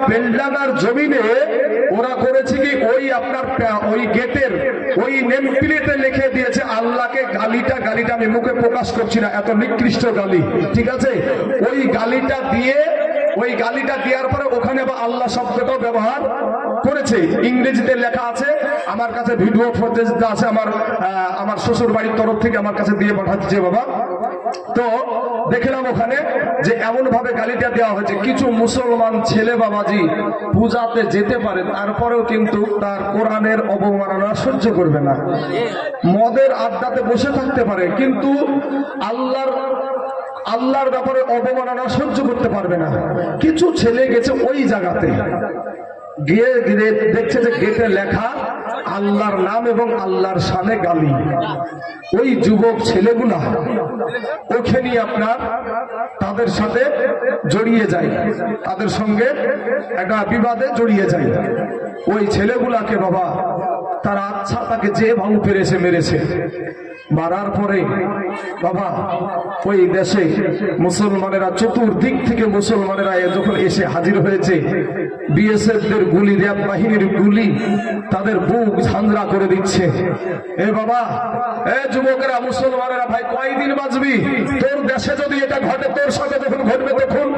বেলডাঙ্গার জমিনে ওরা করেছে কি, ওই আপনার ওই গেটের ওই নেম প্লেটে লিখে দিয়েছে আল্লাহকে গালিটা আমি মুখে প্রকাশ করছি না, এত নিকৃষ্ট গালি, ঠিক আছে। ওই গালিটা দেওয়ার পরে ওখানে আবার আল্লাহ শব্দটাও ব্যবহার করেছে, ইংরেজিতে লেখা আছে। আমার কাছে ভিডিও ফুটেজটা আছে, আমার শ্বশুর বাড়ির তরফ থেকে আমার কাছে দিয়ে পাঠাচ্ছে বাবা। তো দেখলাম ওখানে যে এমন ভাবে গালিটা দেওয়া হয়েছে। কিছু মুসলমান ছেলে বাবাজি পূজাতে যেতে পারে, তারপরেও কিন্তু তার কোরআনের অবমাননা সহ্য করবে না। মদের আড্ডাতে বসে থাকতে পারে, কিন্তু আল্লাহর ব্যাপারে অবমাননা সহ্য করতে পারবে না। কিছু ছেলে গেছে ওই জায়গাতে, গিয়ে দেখছে যে গেটে লেখা আল্লাহর নাম এবং আল্লাহর শানে গালি। ওই যুবক ছেলেগুলা ওখানে আপনার তাদের সাথে জড়িয়ে যায়, তাদের সঙ্গে একটা বিবাদে জড়িয়ে যায়। ওই ছেলেগুলাকে বাবা তারা আচ্ছা তাকে যে ভাঙু পেরেছে মেরেছে। মারার পরে বাবা ওই দেশে মুসলমানেরা চতুর্দিক থেকে মুসলমানেরা যখন এসে হাজির হয়েছে, বিএসএফদের গুলি, র্যাব বাহিনীর গুলি তাদের বুক ঝাঁঝরা করে দিচ্ছে। এ বাবা, এ যুবকেরা, মুসলমানেরা, ভাই কয়দিন বাঁচবি? তোর দেশে যদি এটা ঘটে, তোর সাথে যখন ঘটবে, তখন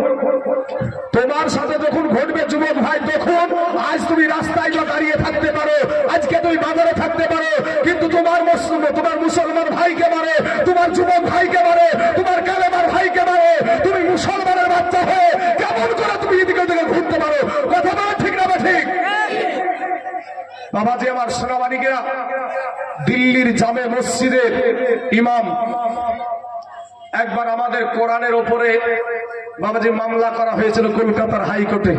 তোমার সাথে যখন ঘটবে যুবক ভাই, তখন আজ তুমি রাস্তায় দাঁড়িয়ে থাকতে পারো, আজকে তুমি বাজারে থাকতে পারো, কিন্তু তোমার মুসলমান ভাইকে মারে, তোমার যুবক ভাইকে মারে, তোমার কালেমার ভাইকে মারে, তুমি মুসলমানের বাচ্চা হয়ে কেমন করে তুমি এদিকে ওদিকে ঘুরতে পারো? কথা বলা ঠিক না বা ঠিক? বাবাজি আমার সোনামানিকেরা, দিল্লির জামে মসজিদের ইমাম একবার আমাদের কোরআনের ওপরে বাবাজি মামলা করা হয়েছিল কলকাতার হাইকোর্টে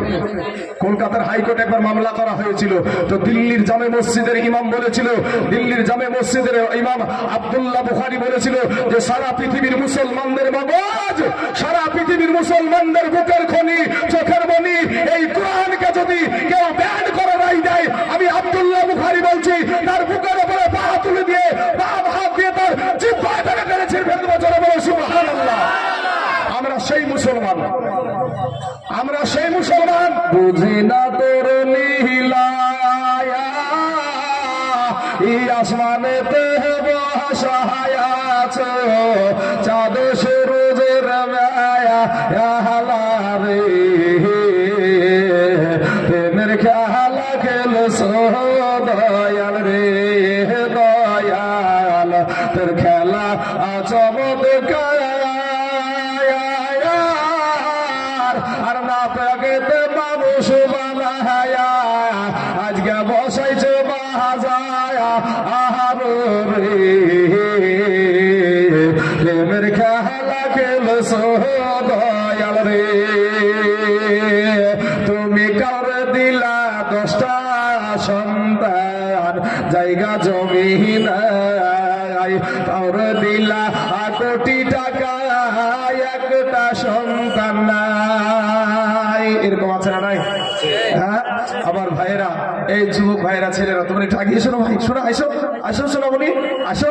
একবার মামলা করা হয়েছিল। তো দিল্লির জামে মসজিদের ইমাম বলেছিল, দিল্লির জামে মসজিদের ইমাম আব্দুল্লাহ বুখারী বলেছিল যে সারা পৃথিবীর মুসলমানদের মগজ, সারা পৃথিবীর মুসলমানদের বুকের খনি, চোখের মনি, এই কোরআনকে যদি কেউ ব্যান করে রাই দেয়, আমি আব্দুল্লাহ বুখারী বলছি তার বুকের উপরে পা তুলে দিয়ে, হাত দিয়ে তার জিহ্বায় টেনে ছিঁড়ে ফেলতে বলে সুবহানাল্লাহ। আমরা সেই মুসলমান বুঝি না তোর লীলা, আসমানেতে বসায় আছো, চাঁদ সূরজের মায়া রে, প্রেমের খেলা খেলছো দয়াল রে, দয়াল তোর খেলা চমৎকার, আর না পেতে মানুষ বানায়া আজকে বসাইছে বাজায়া, আহার রে প্রেমের খেলা খেলছো দয়াল রে, তুমি কাউরে দিলা 10টা সন্তান, জায়গা জমি নাই, কাউরে দিলা কোটি টাকা, একটা সন্তান নাই। এরকম আছে না নাই? হ্যাঁ, আমার ভাইয়েরা, এই যুবক ভাইয়েরা, ছেলেরা, তোমরা একটু আগিয়ে এসো না ভাই, শোনো, আসো সোনামণি, আসো।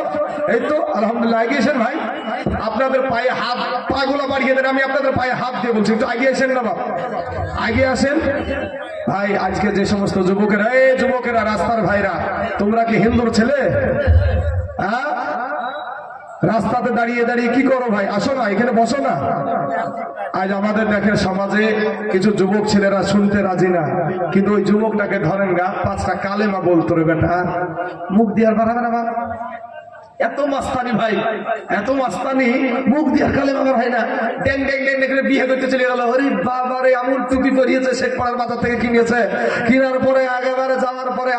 এই তো আলহামদুলিল্লাহ আগিয়েছেন ভাই, আপনাদের পায়ে হাত, পাগুলো বাড়িয়ে দেন, আমি আপনাদের পায়ে হাত দিয়ে বলছি, একটু আগিয়ে আসেন না বাবা, আগিয়ে আসেন ভাই। আজকে যে সমস্ত যুবকেরা, রাস্তার ভাইরা, তোমরা কি হিন্দুর ছেলে? হ্যাঁ, রাস্তাতে দাঁড়িয়ে দাঁড়িয়ে কি করো ভাই? আসো না, এখানে বসো না। আজ আমাদের দেখেন সমাজে কিছু যুবক ছেলেরা শুনতে রাজি না, কিন্তু ওই যুবকটাকে ধরেন গা, 5টা কালেমা বলতো রে বেটা, মুখ দিয়ে আর বাড়াবে না। এত মাস্তানি ভাই, এত মাস্তানি, মুখ দিয়ে কালেমা হয় না, ড্যাং ড্যাং ড্যাং করে বিয়ে করতে চলে গেল। আরে বাবা রে, আমুল টুপি পরিয়েছে, শেখ পাড়ার বাজার থেকে কিনেছে, কেনার পরে একেবারে যাওয়ার পরে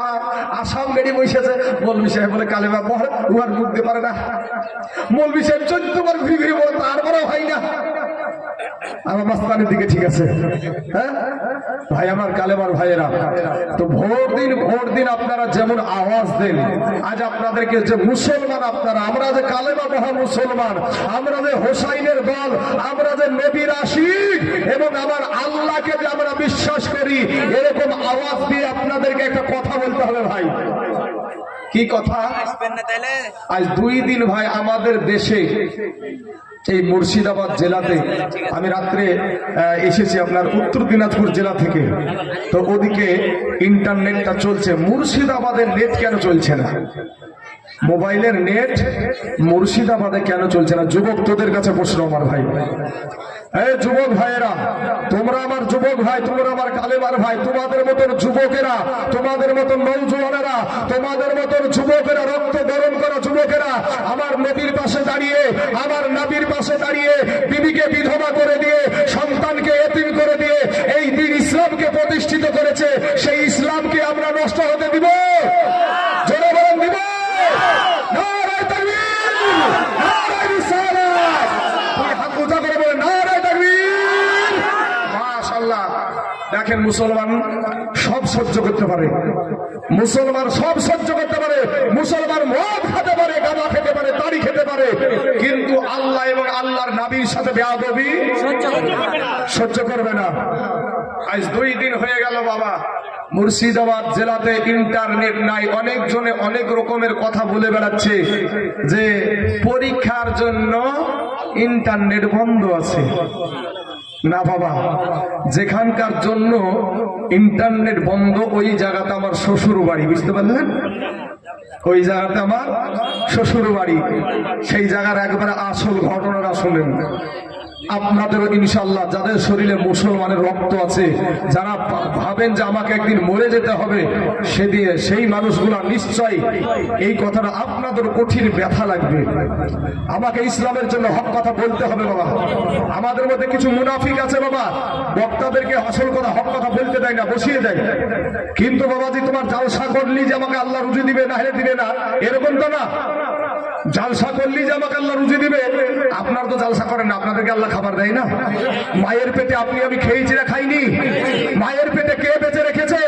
আসাম বেরিয়ে বসেছে। মৌলভী সাহেব বলে কালেমা পড়, উহার মুখ দিয়ে পারে না। মৌলভী সাহেব 14 বার ঘুরে ঘুরে বলে, তারপরেও হয় না। আমার মাস্তানের দিকে ঠিক আছে। হ্যাঁ ভাই, আমার কালেমার ভাইয়েরা, তো ভোট দিন আপনারা যেমন আওয়াজ দেন, আজ আপনাদেরকে যে মুসলমান আপনারা, আমরা যে কালেমা মহা মুসলমান, আমরা যে হোসাইনের দল, আমরা যে নবীর আশিক এবং আমার আল্লাহকে যে আমরা বিশ্বাস করি, এরকম আওয়াজ দিয়ে আপনাদেরকে একটা কথা বলতে হবে ভাই। কি কথা? আজ 2 দিন ভাই আমাদের দেশে এই মুর্শিদাবাদ জেলাতে আমি রাত্রে এসেছি আপনার উত্তর দিনাজপুর জেলা থেকে। তো ওদিকে ইন্টারনেটটা চলছে, মুর্শিদাবাদের নেট কেন চলছে না? মোবাইলের নেট মুর্শিদাবাদে কেন চলছে না? যুবক তোদের কাছে প্রশ্ন আমার ভাই। এই যুবক ভাইয়েরা, তোমরা আমার যুবক ভাই, তোমরা আমার কালেমার ভাই, তোমাদের মতন যুবকেরা, তোমাদের মতন নৌজওয়ানেরা, তোমাদের মতন যুবকেরা, রক্ত গরম করা যুবকেরা আমার নবীর পাশে দাঁড়িয়ে, আমার নবীর পাশে দাঁড়িয়ে বিবিকে বিধবা করে দিয়ে, সন্তানকে এতিম করে দিয়ে এই দিন ইসলামকে প্রতিষ্ঠিত করেছে। সেই ইসলামকে আমরা নষ্ট হতে দিব? জোরে বলেন দিব? নারায়ে তাকবীর, নারায়ে রিসালাত। তুই হাত উঁচা করে বলে নারায়ে তাকবীর। মাশাআল্লাহ। দেখেন, মুসলমান সব সহ্য করতে পারে, মুসলমান সব সহ্য করতে পারে, মুসলমান মদ খেতে পারে, গাঁজা খেতে পারে, তাড়ি খেতে পারে, কিন্তু আল্লাহ এবং আল্লাহর নবীর সাথে বেয়াদবি সহ্য করবে না। আজ 2 দিন হয়ে গেল বাবা, মুর্শিদাবাদ জেলাতে ইন্টারনেট নাই। অনেকজনে অনেক রকমের কথা বলে বেড়াচ্ছে যে পরীক্ষার জন্য ইন্টারনেট বন্ধ আছে। না বাবা, যেখানকার জন্য ইন্টারনেট বন্ধ ওই জায়গাতে আমার শ্বশুর বাড়ি, বুঝতে পারলেন? ওই জায়গাতে আমার শ্বশুর বাড়ি। সেই জায়গার একবারে আসল ঘটনাটা শুনেন। আপনাদেরও ইনশাল্লাহ যাদের শরীরে মুসলমানের রক্ত আছে, যারা ভাবেন যে আমাকে একদিন মরে যেতে হবে, সেদিকে সেই মানুষগুলা নিশ্চয় এই কথাটা আপনাদের কঠিন ব্যথা লাগবে। আমাকে ইসলামের জন্য হক কথা বলতে হবে বাবা। আমাদের মধ্যে কিছু মুনাফিক আছে বাবা, বক্তাদেরকে আসল কথা হক কথা বলতে দেয় না, বসিয়ে দেয়। কিন্তু বাবাজি, তোমার জালসা করলি যে আমাকে আল্লাহ রুজি দিবে, না হলে দিবে না, এরকম তো না। জালসা করলি যে আমাকে আল্লাহ রুজি দিবে, আপনার তো জালসা করেন না, আপনাদেরকে আল্লাহ খাবার দেয় না? মায়ের পেটে আপনি আমি খেয়েছি না খাইনি? মায়ের পেটে কে বেঁচে রেখেছে?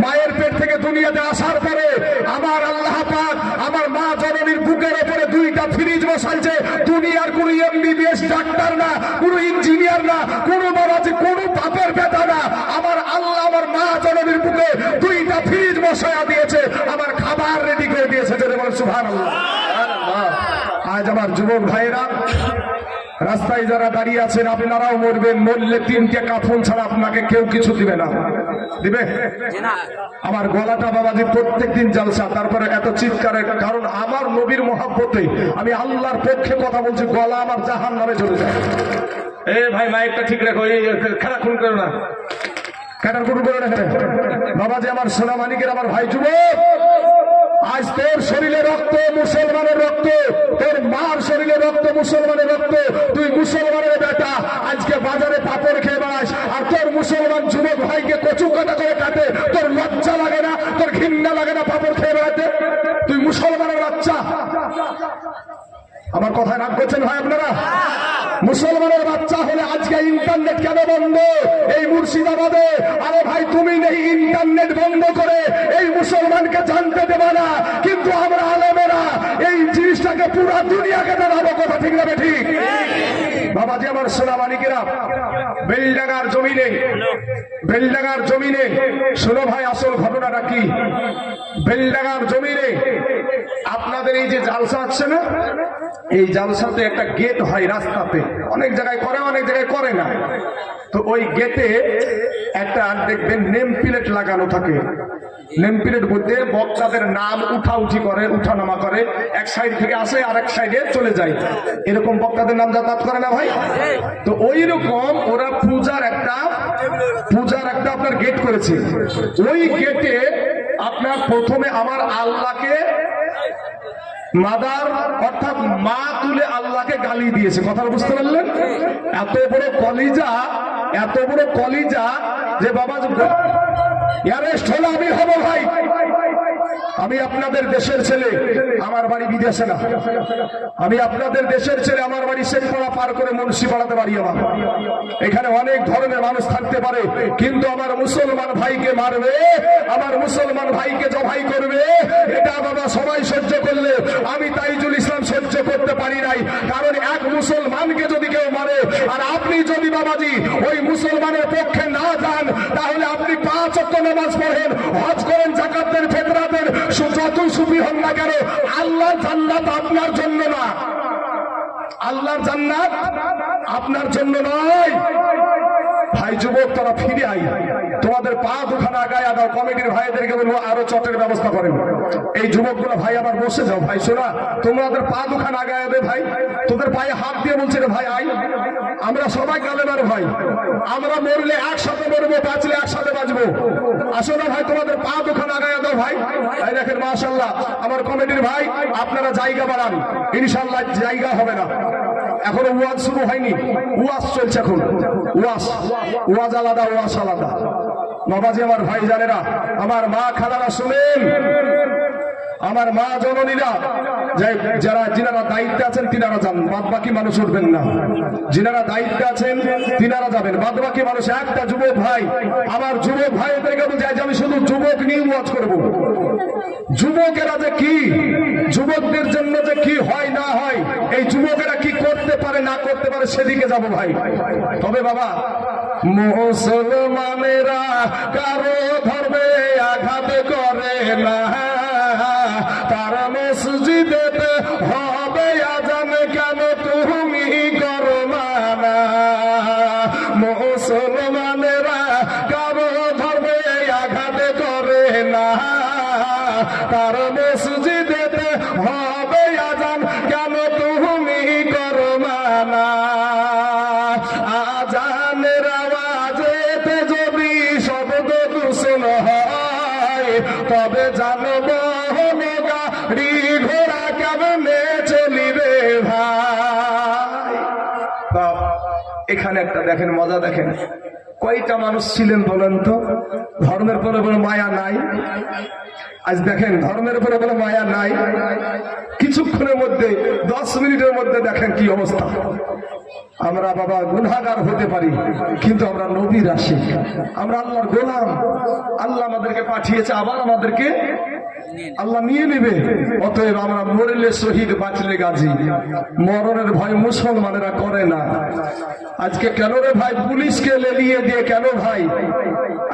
মায়ের পেট থেকে দুনিয়াতে আসার পরে আমার আল্লাহ পাক আমার মা জননীর বুকের উপরে 2টা ফ্রিজ বসাইছে। দুনিয়ার কোন এমবিবিএস ডাক্তার না, কোন ইঞ্জিনিয়ার না, কোন বাবাজি, কোন বাপের বেটা না, আমার আল্লাহ আমার মা জননীর বুকে 2টা ফ্রিজ বসায়া দিয়েছে, আমার খাবার রেডি করে দিয়েছে। যদি বলেন সুবহানাল্লাহ। আজ আমার যুবক ভাইয়েরা, রাস্তায় যারা দাঁড়িয়ে আছেন, আপনারাও মরবেন, মরলে 3টে কাফন ছাড়া আপনাকে কেউ কিছু দিবে না। দিবে? আমার গলাটা বাবাজি প্রত্যেকদিন জালসা, তারপরে এত চিৎকারের কারণ আমার নবীর মহব্বতে আমি আল্লাহর পক্ষে কথা বলছি, গলা আমার জাহান্নামে চলে যায়। এ ভাই, মাইকটা ঠিক রাখো, এই খেলা খুন করো না, কাটার খুন করো না বাবাজি। আমার সোনা মানিকের আমার ভাই যুবক, আজ তোর শরীরে রক্ত মুসলমানের রক্ত, তোর মার শরীরে রক্ত মুসলমানের রক্ত, তুই মুসলমানের বেটা, আজকে বাজারে পাপড় খেয়ে বেড়াস, আর তোর মুসলমান যুবক ভাইকে কচু কাটা করে কাটে, তোর লজ্জা লাগে না? তোর ঘৃণা লাগে না পাপড় খেয়ে বেড়াতে? তুই মুসলমানের বাচ্চা। আমার কথায় রাগ করছেন ভাই আপনারা? মুসলমানের বাচ্চা হলে আজকে ইন্টারনেট কেন বন্ধ এই মুর্শিদাবাদে? আরে ভাই, তুমি নেই ইন্টারনেট বন্ধ করে এই মুসলমানকে জানতে দেবে না, কিন্তু আমরা আলেমেরা এই জিনিসটাকে পুরো দুনিয়াকে জানাবো। কথা ঠিক না ঠিক? বাবাজি আমার সোনা মানিকেরা, বেলডাঙ্গার জমিনে, বেলডাঙ্গার জমিনে শোনো ভাই, আসল ঘটনাটা কি? বেলডাঙ্গার জমিনে আপনাদের এই যে জালসা আছে না, এই জালসাতে একটা গেট হয় রাস্তাতে, অনেক জায়গায় করে, অনেক জায়গায় করে না। তো ওই গেটে একটা দেখবেন নেম প্লেট লাগানো থাকে। নেম প্লেট বলতে বক্তাদের নাম উঠাউঠি করে, উঠানামা করে, এক সাইড থেকে আসে আর এক সাইডে চলে যায়, এরকম বক্তাদের নাম যাতায়াত করে না ভাই? তো ওই রকম ওরা পূজার একটা আপনার গেট করেছে। ওই গেটে আপনার প্রথমে আমার আল্লাহকে মাদার অর্থাৎ মা তুলে আল্লাহকে গালি দিয়েছে। কথা বুঝতে পারলেন? এত বড় কলিজা, এত বড় কলিজা যে বাবা অ্যারেস্ট হলে আমি হব ভাই। আমি আপনাদের দেশের ছেলে, আমার বাড়ি বিদেশে না। আমি আপনাদের দেশের ছেলে, আমার বাড়ি শেখপাড়া পার করে মুন্সিপাড়াতে বাড়ি আমার। এখানে অনেক ধরনের মানুষ থাকতে পারে, কিন্তু আমার মুসলমান ভাইকে মারবে, আমার মুসলমান ভাইকে জবাই করবে, এটা বাবা সবাই সহ্য করলে আমি তাইজুল ইসলাম সহ্য করতে পারি নাই। কারণ এক মুসলমানকে যদি কেউ মারে, আর আপনি যদি বাবাজি ওই মুসলমানের পক্ষে না যান, তাহলে আপনি 5 ওয়াক্ত নামাজ পড়েন, হজ করেন, যাকাত দেন, ফিতরা দেন, যতই সুফি হন না কেন, আল্লাহর জান্নাত আপনার জন্য না, আল্লাহর জান্নাত আপনার জন্য নয়। ভাই যুবক, তারা ফিরে আই, তোমাদের পা দুখানা গায়ে দাও। কমিটির ভাইদেরকে বলবো আরো চটের ব্যবস্থা করেন। এই যুবকগুলো ভাই আবার বসে যাও। ভাই শোনা, তোমাদের পা দুখানা গায়ে দে ভাই, তোদের পায়ে হাত দিয়ে বলছে ভাই আই, আমরা সবাই কালেমার ভাই, আমরা মরলে একসাথে মরবো, বাঁচলে একসাথে বাঁচবো। আসো না ভাই, তোমাদের পা দুখানা গায়ে দাও ভাই। এই দেখেন মাশাআল্লাহ, আমার কমিটির ভাই আপনারা জায়গা বাড়ান, ইনশাআল্লাহ জায়গা হবে না। এখনো ওয়াজ শুরু হয়নি, ওয়াজ চলছে এখন। ওয়াজ আলাদা, ওয়াজ আলাদা। বাবাজি, আমার ভাই জানেরা, আমার মা খালারা শুনেন, আমার মা জননীরা, যিনারা দায়িত্বে আছেন তিনারা যান, বাদ বাকি মানুষ উঠবেন না। যিনারা দায়িত্বে আছেন তিনারা যাবেন, বাদ বাকি মানুষ। একটা যুবক ভাই, আমার যুবক ভাইদেরকে বুঝাই যে আমি শুধু যুবক নিয়ে ওয়াজ করবো। যুবকেরা যে কি, যুবকদের জন্য যে কি হয় না হয়, এই যুবকেরা কি করতে পারে না করতে পারে সেদিকে যাব ভাই। তবে বাবা, মুসলমানেরা কারো ধর্মে আঘাত করে না, তার মসজিদেতে হবে আজান কেন তুমি করো মানা। মুসলমানেরা কারো ধর্মে আঘাত করে না, তার মসজিদেতে হবে আজান কেন তুমি করো মানা। আজানের আওয়াজেতে যদি শব্দ দূষণ হয়, তবে জানবো গাড়ি ঘোড়া কেমনে চলিবে ভাই। এখানে একটা দেখেন মজা, দেখেন কয়টা মানুষ ছিলেন বলেন তো ধর্মের পরে কোনো মায়া নাই? আজ দেখেন ধর্মের উপরে কোনো মায়া নাই, কিছুক্ষণের মধ্যে 10 মিনিটের মধ্যে দেখেন কি অবস্থা। আমরা বাবা গুনাহগার হতে পারি, কিন্তু আমরা নবীর আশিক, আমরা আল্লাহর গোলাম। আল্লাহ আমাদেরকে পাঠিয়েছে, আবার আমাদেরকে আল্লাহ নিয়ে নেবে। অতএব আমরা মরলে শহীদ, বাঁচলে গাজী। মরণের ভয় মুসলমানেরা করে না। আজকে কেন রে ভাই পুলিশকে লেলিয়ে দিয়ে কেন ভাই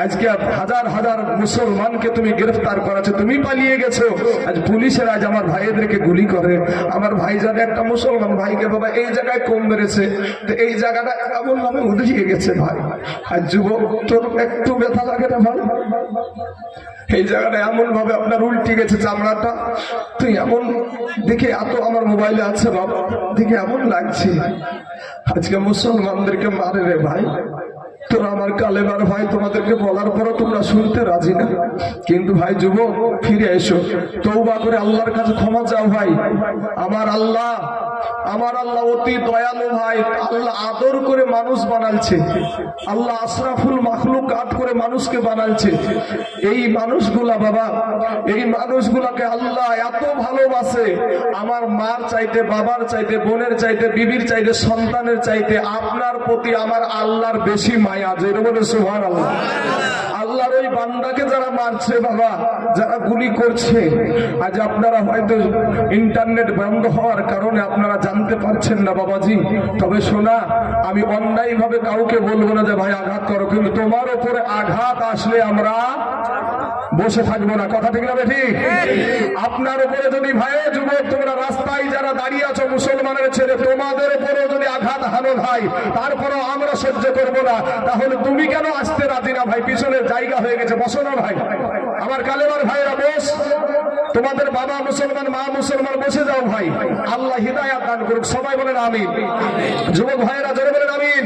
আজকে হাজার হাজার মুসলমানকে তুমি গ্রেফতার করাছো, তুমি পালিয়ে গেছো, আজ পুলিশের আজ আমার ভাইদেরকে গুলি করে। আমার ভাই যাবে একটা মুসলমান ভাইকে বাবা এই জায়গায় কম মেরেছে, তো এই জায়গাটা এমন ভাবে উঠিয়ে গেছে ভাই। আর যুবক, তোর একটু ব্যথা লাগে না ভাই? এই জায়গাটা এমন ভাবে আপনার উল্টে গেছে চামড়াটা, তুই এমন দেখে, এত আমার মোবাইলে আছে বাবা, দেখে এমন লাগছে। আজকে মুসলমানদেরকে মারে রে ভাই, তোরা আমার কালেমার ভাই, তোমাদেরকে বলার পরও তোমরা শুনতে রাজি না। কিন্তু ভাই যুবক, ফিরে এসো, তওবা করে আল্লাহর কাছে ক্ষমা চাও ভাই। আমার আল্লাহ অতি দয়ালু ভাই। আল্লাহ আদর করে মানুষ বানালছে, আল্লাহ আশরাফুল মাখলুকাত করে মানুষকে বানালছে। এই মানুষগুলা বাবা, এই মানুষগুলাকে আল্লাহ এত ভালোবাসে, আমার মার চাইতে, বাবার চাইতে, বোনের চাইতে, বিবির চাইতে, সন্তানের চাইতে আপনার প্রতি আমার আল্লাহর বেশি মায়া। যেটা বলে সুবহানাল্লাহ। আল্লাহর ওই বান্দাকে যারা মারছে বাবা, যারা গুলি করছে, আজ আপনারা হয়তো ইন্টারনেট বন্ধ হওয়ার কারণে আপনারা জানতে পারছেন না বাবাজি। তবে শোনা, আমি অন্যায় ভাবে কাউকে বলবো না যে ভাই আঘাত করো, কিন্তু তোমার উপরে আঘাত আসলে আমরা বসে থাকবো না। কথা ঠিক না ঠিক? আপনার উপরে যদি ভাই যুবক, তোমরা রাস্তায় যারা দাঁড়িয়ে আছো মুসলমানের ছেলে, তোমাদের উপরেও যদি আঘাত হানো ভাই, তারপরেও আমরা সহ্য করবো না, তাহলে তুমি কেন আসতে রাজি না ভাই? পিছনের জায়গা হয়ে গেছে, বসো না ভাই। আমার কালেমার ভাইরা বস, তোমাদের বাবা মুসলমান, মা মুসলমান, বসে যাও ভাই। আল্লাহ হিদায়াত দান করুক, সবাই বলেন আমিন। যুবক ভাইরা জোরে বলেন আমিন।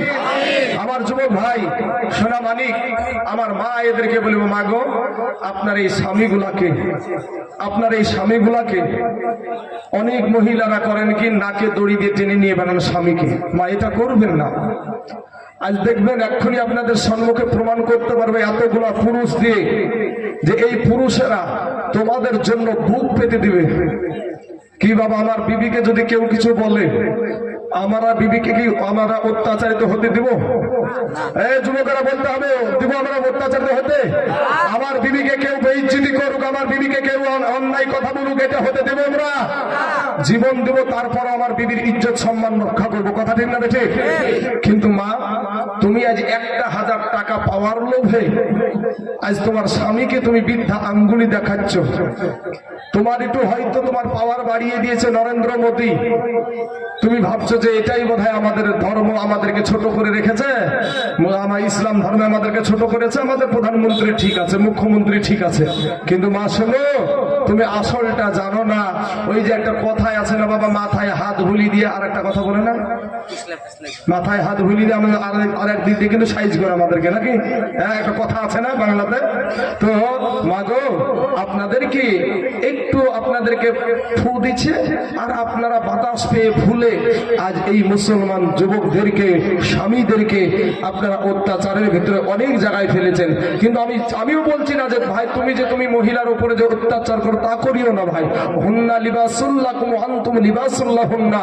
আমার যুবক ভাই সোনা মানিক, আমার মা এদেরকে বলবো, মা গো, আপনার এই স্বামীগুলাকে অনেক মহিলারা করেন কি, নাকে দড়ি দিয়ে টেনে নিয়ে বেড়ান স্বামীকে। মা, এটা করবেন না। আজ দেখবেন এক্ষুনি আপনাদের সম্মুখে প্রমাণ করতে পারবে এতগুলা পুরুষ দিয়ে, যে এই পুরুষেরা তোমাদের জন্য বুক পেতে দিবে। কি বাবা, আমার বিবিকে যদি কেউ কিছু বলে, আমরা বিবিকে কি আমরা অত্যাচারিত হতে দিব? এই যুবকেরা বলতে হবে, দিব আমরা অত্যাচারিত হতে? আমার বিবিকে কেউ বেইজ্জতি করুক, আমার বিবিকে কেউ অন্যায় কথা বলুক, এটা হতে দেব আমরা? জীবন দেব, তারপর আমার বিবির ইজ্জত সম্মান রক্ষা করবো। কথা ঠিক না বেঠে? কিন্তু মা, তুমি আজ একটা হাত হাজার টাকা পাওয়ার লোভে আজ তোমার স্বামীকে তুমি বৃদ্ধা আঙ্গুলি দেখাচ্ছ। তোমার একটু হয়তো তোমার পাওয়ার বাড়িয়ে দিয়েছে নরেন্দ্র মোদী, তুমি ভাবছো যে এটাই বোধহয় আমাদের ধর্ম, আমাদেরকে ছোট করে রেখেছে, আমার ইসলাম ধর্ম আমাদেরকে ছোট করেছে, আমাদের প্রধানমন্ত্রী ঠিক আছে, মুখ্যমন্ত্রী ঠিক আছে, কিন্তু মা শোনো, তুমি আসলটা জানো না। ওই যে একটা কথায় আছে না বাবা, মাথায় হাত ভুলি দিয়ে, আর একটা কথা বলে না, মাথায় হাত ভুলি দিয়ে আমাদের আর এক দিক দিয়ে কিন্তু সাইজ করে আমাদেরকে, নাকি? হ্যাঁ, একটা কথা আছে না বাংলাতে। তো মাগো, আপনাদেরকে একটু আপনাদেরকে ফু দিচ্ছে, আর আপনারা বাতাস পেয়ে ভুলে আজ এই মুসলমান যুবকদেরকে, স্বামীদেরকে আপনারা অত্যাচারের ভিতরে অনেক জায়গায় ফেলেছেন। কিন্তু আমিও বলছি না যে ভাই তুমি মহিলার উপরে যে অত্যাচার করো তা করিও না ভাই। হুন্না লিবাসুল্লাকুম ওয়া আনতুম লিবাসুল্লাহুন্না,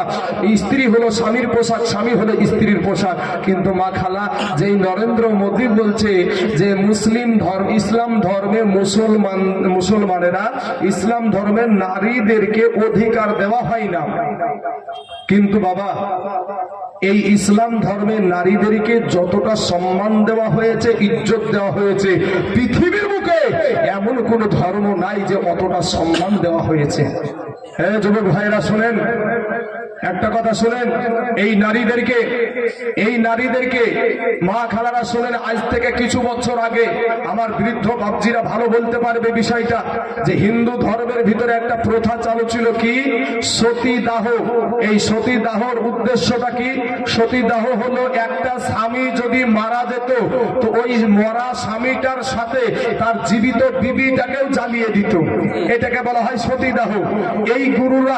স্ত্রী হলো স্বামীর পোশাক, স্বামী হলো স্ত্রীর পোশাক। কিন্তু মা খালা, যেই নরেন্দ্র মোদী বলছে যে ইসলাম ধর্মে মুসলমানেরা ইসলাম ধর্মের নারীদেরকে অধিকার দেওয়া হয় না, কিন্তু বাবা এই ইসলাম ধর্মের নারীদেরকে যতটা সম্মান দেওয়া হয়েছে, ইজ্জত দেওয়া হয়েছে, পৃথিবীর বুকে এমন কোন ধর্ম নাই যে অতটা সম্মান দেওয়া হয়েছে। হ্যাঁ যুবক ভাইরা শুনেন, একটা কথা শুনেন, এই নারীদেরকে মা খালারা শুনেন, আজ থেকে কিছু বছর আগে আমার বৃদ্ধ বাপজিরা ভালো বলতে পারবে বিষয়টা, যে হিন্দু ধর্মের ভিতরে একটা প্রথা চালু ছিল, কি সতীদাহ। এই সতীদাহর উদ্দেশ্যটা কি? সতীদাহ হলো একটা স্বামী যদি মারা যেত তো ওই মরা স্বামীটার সাথে তার জীবিত বিবিটাকেও জ্বালিয়ে দিত, এটাকে বলা হয় সতীদাহ। এই গুরুরা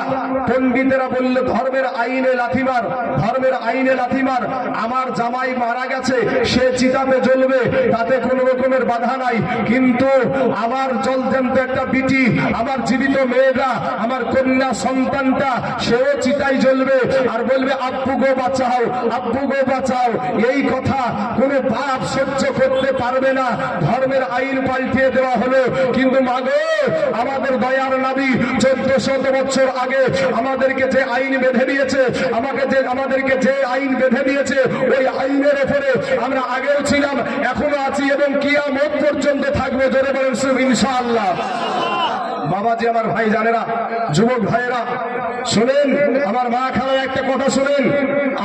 পণ্ডিতেরা বললে ধর্মের আইনে লাথিমার, ধর্মের আইনে লাথিমার। আমার জামাই মারা গেছে, সে চিতাতে জ্বলবে, তাতে কোন রকমের বাধা নাই, কিন্তু আমার জলজ্যান্ত একটা বিটি, আমার জীবিত মেয়েরা, আমার কন্যা সন্তানটা, সেও চিতাই জ্বলবে আর বলবে আব্বু গো বাঁচাও, আব্বু গো বাঁচাও। এই কথা কোনো বাপ সহ্য করতে পারবে না, ধর্মের আইন পাল্টিয়ে দেওয়া হলো। কিন্তু মাগো, আমাদের দয়ার নবী 1400 বছর আগে আমাদেরকে যে আইন বেঁধে দিয়েছে, আমাদেরকে যে আইন বেঁধে দিয়েছে, ওই আইনের উপরে আমরা আগেও ছিলাম, এখনো আছি এবং কিয়ামত পর্যন্ত থাকবো। জোরে বলেন ইনশাআল্লাহ। বাবাজি, আমার ভাই জানেরা, যুবক ভাইয়েরা শুনেন, আমার মা খালা একটা কথা শুনেন।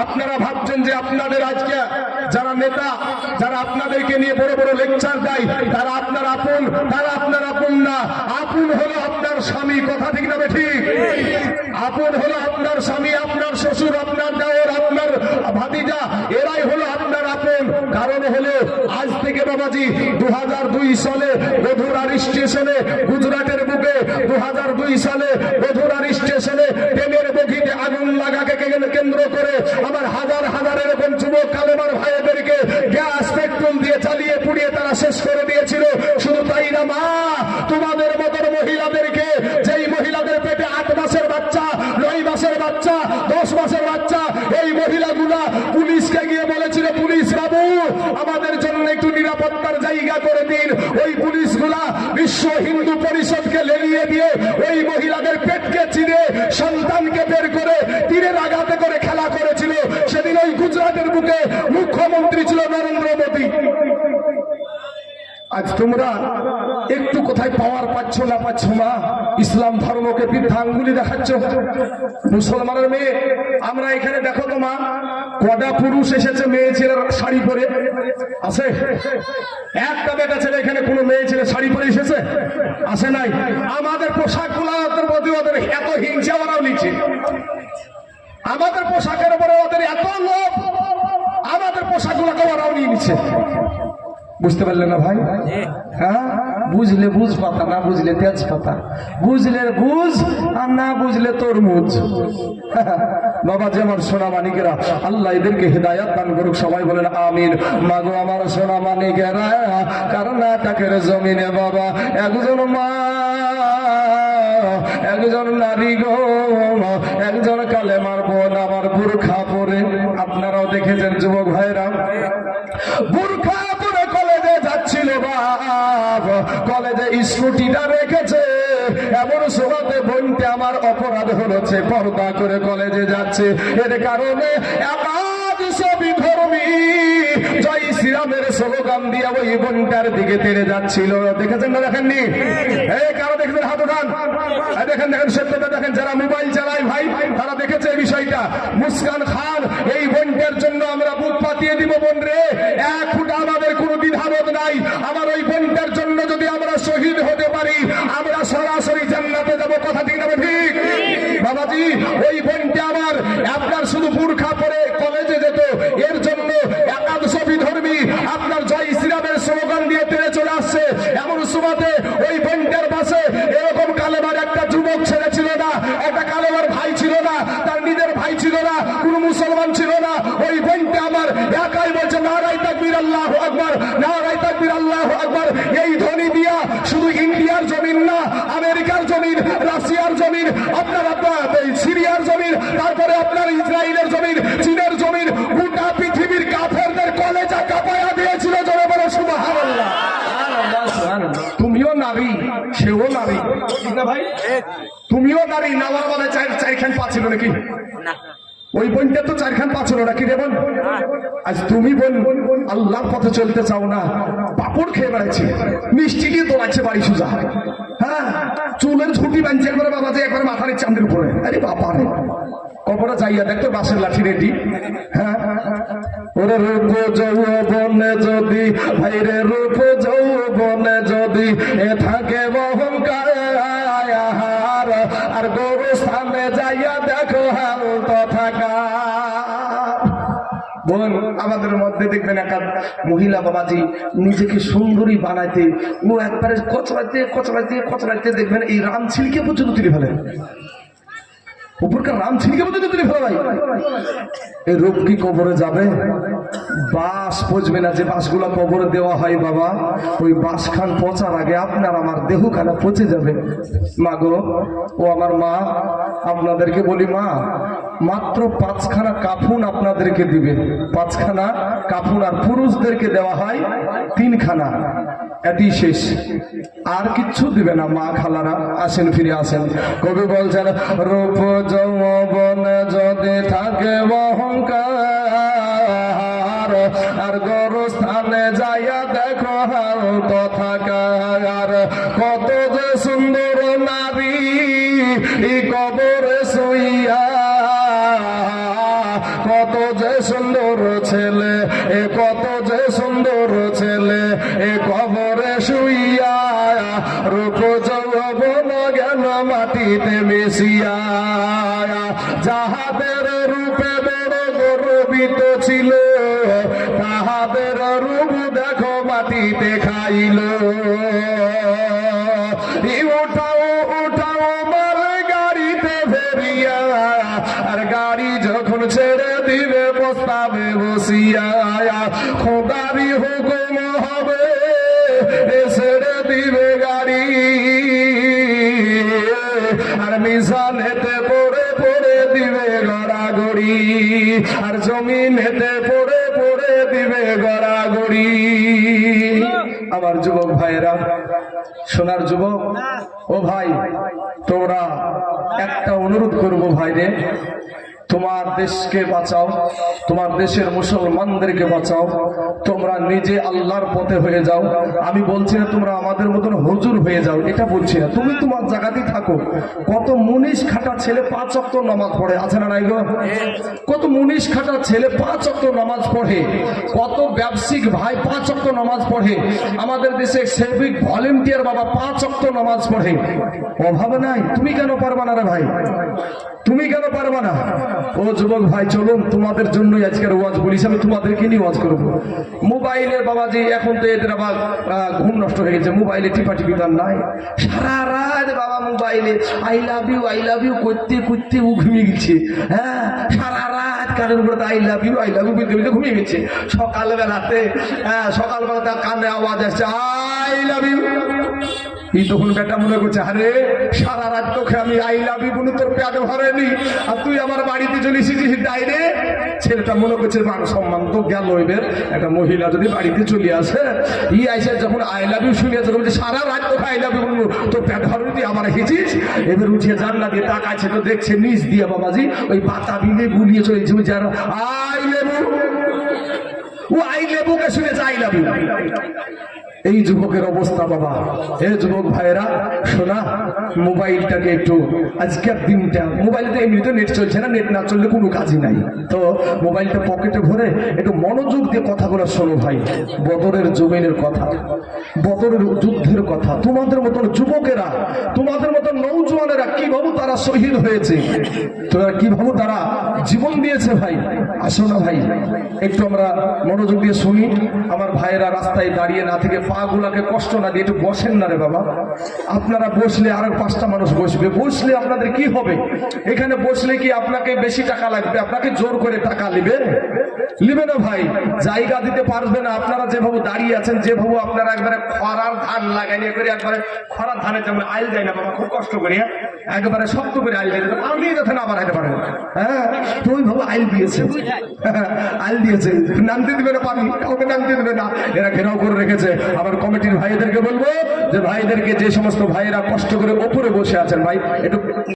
আপনারা ভাবছেন যে আপনাদের আজকে যারা নেতা, যারা আপনাদেরকে নিয়ে বড় বড় লেকচার দেয়, তারা আপনার আপন, তারা আপনার আপন না। আপন হলো আপনার স্বামী, কথা ঠিক না ঠিক? আপন হলো আপনার স্বামী, আপনার শ্বশুর, আপনার দেওর, আপনার ভাতিজা, এরাই হলো আপনার আপন। কারণ হলো আজ থেকে বাবাজি 2002 সালে বধুরার স্টেশনে, গুজরাটের বুকে 2002 সালে বধুরার স্টেশনে ট্রেনের বগিতে আগুন লাগাকে কেন্দ্র করে আমার হাজার হাজার এরকম যুবক কালেমার ভাইদেরকে গ্যাস পেট্রোল দিয়ে চালিয়ে পুড়িয়ে তারা শেষ করে দিয়েছিল। শুধু তাই না মা, তোমাদের মতন মহিলাদেরকে, যেই মহিলাদের পেটে 8 মাসের বাচ্চা, 9 মাসের বাচ্চা, 10 মাসের বাচ্চা, এই মহিলাগুলা পুলিশকে গিয়ে বলেছিল, পুলিশ বাবু আমাদের জন্য একটু নিরাপত্তার জায়গা করে দিন। ওই পুলিশগুলা বিশ্ব হিন্দু পরিষদকে লেলিয়ে দিয়ে ওই মহিলাদের পেটকে চিরে সন্তানকে বের করে তীরের আঘাতে করে খেলা করেছিল। সেদিন ওই গুজরাটের বুকে মুখ্যমন্ত্রী ছিল নরেন্দ্র মোদী। আজ তোমরা একটু কোথায় পাওয়ার পাচ্ছ না পাচ্ছ মা, ইসলাম ধর্মকে বৃদ্ধা আঙ্গুলি দেখাচ্ছ। মুসলমানের মেয়ে, আমরা এখানে দেখো তো মা, কটা পুরুষ এসেছে মেয়ে ছেলের শাড়ি পরে? আছে একটা বেটা ছেলে এখানে কোনো মেয়ে ছেলে শাড়ি পরে এসেছে? আসে নাই। আমাদের পোশাক গুলার প্রতি ওদের এত হিংসা ওরাও নিচ্ছে, আমাদের পোশাকের উপরে ওদের এত লোভ, আমাদের পোশাক গুলাকে ওরাও নিয়ে নিচ্ছে। বুঝতে পারলেন না ভাই? হ্যাঁ, বুঝলে বুঝ পাতা, না বুঝলে তেজ পাতা। বুঝলে বুঝ আর না বুঝলে তরমুজ। বাবা যে আমার সোনা মানিকেরা, আল্লাহ এদেরকে হিদায়াত দান করুক, সবাই বলেন আমিন। মাগো আমার সোনা মানিকেরা, কর্ণাটকের জমিনে বাবা একজন মা, একজন নারী গো, একজন কালেমার বোন আমার বুরখা পরে, আপনারাও দেখেছেন যুবক ভাইরা, বুরখা পরে কলেজে যাচ্ছিল বাপ, কলেজে স্কুটিটা রেখেছে, এমন সময়তে বোনতে আমার অপরাধ হচ্ছে, পর্দা করে কলেজে যাচ্ছে। এর কারণে একাদশ বিধর্মী জয় শ্রীরামের স্লোগান দিয়ে ওই বোনটার দিকে তেড়ে যাচ্ছিল। দেখেছেন না দেখেননি? এই কারো দেখেছেন হাত উঠান। দেখেন দেখেন সত্যতা দেখেন, যারা মোবাইল চালায় ভাই তারা দেখেছে এই বিষয়টা। মুস্কান খান, এই বোনটার জন্য আমরা বুক পাতিয়ে দিব বোন রে, এক ফুট আমাদের কোনো দ্বিধাবোধ নাই। আমার ওই বোনটার জন্য যদি আমরা শহীদ হতে পারি আমরা সরাসরি জান্নাতে যাব, কথা ঠিক না ঠিক? বাবাজি ওই বোনটা আমার আপনার শুধু বুরখা পরে কলেজে যেত, এর জন্য একাদশ বিধর্মী আপনার জয় শ্রীরামের স্লোগান দিয়ে তেড়ে চলে আসছে। এমন সুবাদে ওই বোনটার পাশে এরকম কালেমার একটা যুবক ছেলে ছিল না, একটা কালেমার ভাই ছিল না, তার নিজের ভাই ছিল না, কোন মুসলমান ছিল না। ওই বোনটা আমার একাই বলছে নারায়ে তাকবীর আল্লাহু আকবার, নারায়ে তাকবীর আল্লাহু আকবার। এই ধ্বনি দিয়া শুধু ইন্ডিয়ার জমিন না, আমেরিকার জমিন, রাশিয়ার জমিন, আপনার সিরিয়ার জমিন, তারপরে আপনার ইসরায়েলের জমিন, চীনের জমিন, গোটা পৃথিবীর কাফেরদের কলেজা কাঁপায়া দিয়েছিল। জোরে বলো সুবহানাল্লাহ। তুমিও নারী, সেও নারী, ঠিক না ভাই? তুমিও নারী, নামার মানে চারখান পাচ্ছিল নাকি? ওই বোনটা তো চারখান পাচ্ছিল নাকি রে বোন? আজ তুমি বোন আল্লাহর পথে চলতে চাও না, পাপড় খেয়ে বেড়াচ্ছে, মিষ্টি দিয়ে দোলাচ্ছে বাড়ি সুজা, হ্যাঁ চুলের ঝুঁটি বাঁধছে একবারে বাবাজি, একবারে মাথার চাঁদের উপরে। আরে বাবা রে, কবরে যাইয়া দেখতো বাসের লাঠি রেডি। হ্যাঁ ওরে রূপ যৌবনে যদি ভাইরে রূপ যৌবনে যদি এ থাকে অহংকার, আর গরু স্থানে যাইয়া দেখো হাল তথাকা। বোন আমাদের মধ্যে দেখবেন একটা মহিলা বাবাজি নিজেকে সুন্দরী বানাইতে ও একবারে কচলাইতে কচলাইতে কচলাইতে দেখবেন এই রাম ছিলকে পর্যন্ত তুলে ফেলে, উপরকার রাম ছিলকে পর্যন্ত তুলে ফেলে। ভাই এই রূপ কি কবরে যাবে? বাঁশ পচবে না, যে বাঁশগুলা কবরে দেওয়া হয় বাবা, ওই বাঁশ খান পচার আগে আপনার আমার দেহ খানা পচে যাবে। মা গো, ও আমার মা, আপনাদেরকে বলি মা, মাত্র 5খানা কাফুন আপনাদেরকে দিবে, 5খানা কাফুন, আর পুরুষদেরকে দেওয়া হয় 3খানা, এটি শেষ, আর কিচ্ছু দিবে না। মা খালারা আসেন, ফিরে আসেন। কবি বলছেন রূপ যৌবন যদি থাকে অহংকার, আর গরু স্থানে যাইয়া দেখো হাল তথাকার। কত যে সুন্দর নারী কবরে শুইয়া, কত যে সুন্দর ছেলে, কত যে সুন্দর ছেলে এ কবরে শুইয়া, রূপ যৌবন জ্ঞান মাটিতে মিশিয়া। যাহাদের রূপে বড় গর্বিত ছিল, তাহাদের রূপ দেখো মাটিতে খাইল। উঠাও উঠাও মাল গাড়িতে ভেরিয়া, আর গাড়ি যখন ছেড়ে দিবে প্রস্তাবে বসিয়া, খোদারি হুকুম হবে ছেড়ে দিবে গাড়ি, আর মিশানেতে পড়ে পড়ে দিবে গড়াগড়ি, আর জমিনেতে পড়ে পড়ে দিবে গড়াগড়ি। আমার যুবক ভাইয়েরা, সোনার যুবক, ও ভাই তোমরা একটা অনুরোধ করবো ভাই রে, তোমার দেশকে বাঁচাও, তোমার দেশের মুসলমানদেরকে বাঁচাও, তোমরা নিজে আল্লাহর পথে হয়ে যাও। আমি বলছি না তোমরা আমাদের মতন হুজুর হয়ে যাও, এটা বলছি না, তুমি তোমার জায়গাতেই থাকো। কত মুনিশ খাটা ছেলে 5 ওয়াক্ত নামাজ পড়ে, আছে না নাই গো? কত মুনিশ খাটা ছেলে 5 ওয়াক্ত নামাজ পড়ে, কত ব্যবসায়িক ভাই 5 ওয়াক্ত নামাজ পড়ে, আমাদের দেশে সেভিক ভলেন্টিয়ার বাবা 5 ওয়াক্ত নামাজ পড়ে। অভাব নাই, তুমি কেন পারবা না রে ভাই? তুমি কেন পারবা না? ও যুবক ভাই, চলুন তোমাদের জন্যই আজকের ওয়াজ বলিস, আমি তোমাদেরকে নিয়ে ওয়াজ করবো। মোবাইলের বাবাজি এখন তো এদের আবার ঘুম নষ্ট হয়ে গেছে, মোবাইলে টিপাটিপি তার নাই, সারা রাত বাবা মোবাইলে আই লাভ ইউ করতে করতে ও ঘুমিয়ে গেছে। হ্যাঁ সারা রাত কানের উপরে আই লাভ ইউ বলতে বলতে ঘুমিয়ে গেছে। সকালবেলাতে সকালবেলাতে কানে আওয়াজ আসছে আই লাভ ইউ, এই তখন বেটা মনে করছে আরে সারা রাত তোকে আমি আই লাভ ইউ বলে তোর পেটে ভরেনি, আর তুই আমার বাড়িতে চলে এসেছিস ডাইরে। ছেলেটা মনে করছে মান সম্মান তো গেল, এবার একটা মহিলা যদি বাড়িতে চলে আসে, ই আইসে যখন আই লাভ ইউ শুনিয়েছে বলছে সারা রাত তোকে আই লাভ ইউ বলবো, তোর পেট ভরেনি, তুই আমার হেঁচিস। এবার উঠিয়ে জানলা দিয়ে তাকাচ্ছে, তো দেখছে নিচ দিয়ে বাবাজি ওই পাতা বিলে বুলিয়ে চলেছে, আই লাভ ইউ। ও আই লেবুকে শুনেছে আই লাভ ইউ। এই যুবকের অবস্থা বাবা। হে যুবক ভাইরা শোনা, মোবাইলটাকে একটু আজকের দিনটা, মোবাইলে তো এমনিতে নেট চলছে না, নেট না চললে কোনো কাজই নাই, তো মোবাইলটা পকেটে ভরে একটু মনোযোগ দিয়ে কথাগুলো শোনো ভাই। বদরের জমিনের কথা, বদরের যুদ্ধের কথা, তোমাদের মতন যুবকেরা, তোমাদের মতন নৌজওয়ানেরা কিভাবে তারা শহীদ হয়েছে, তোরা কিভাবে তারা জীবন দিয়েছে ভাই। আসো না ভাই একটু আমরা মনোযোগ দিয়ে শুনি। আমার ভাইয়েরা রাস্তায় দাঁড়িয়ে না থেকে পা গুলাকে কষ্ট না দিয়ে একটু বসেন না রে বাবা। আপনারা বসলে আরো 5টা মানুষ বসবে, বসলে আপনাদের কি হবে? এখানে বসলে কি আপনাকে বেশি টাকা লাগবে? আপনাকে জোর করে টাকা লিবে না ভাই, জায়গা দিতে পারবে না। আপনারা যেভাবে দাঁড়িয়ে আছেন, যেভাবে আপনারা একবারে খরার ধান লাগাইয়ে করে একবারে খরার ধানের জন্য আইল যায় না বাবা, খুব কষ্ট করি, একবারে শক্ত করে আইল দিয়ে আপনি যাতে না বাড়াইতে পারেন। হ্যাঁ, তো ওইভাবে আইল দিয়েছে, আইল দিয়েছে, নামতে দিবে না পানি, কাউকে নামতে দিবে না, এরা ঘেরাও করে রেখেছে। আবার কমিটির ভাইদেরকে বলবো যে ভাইদেরকে, যে সমস্ত ভাইয়েরা কষ্ট করে ওপরে বসে আছেন ভাই একটু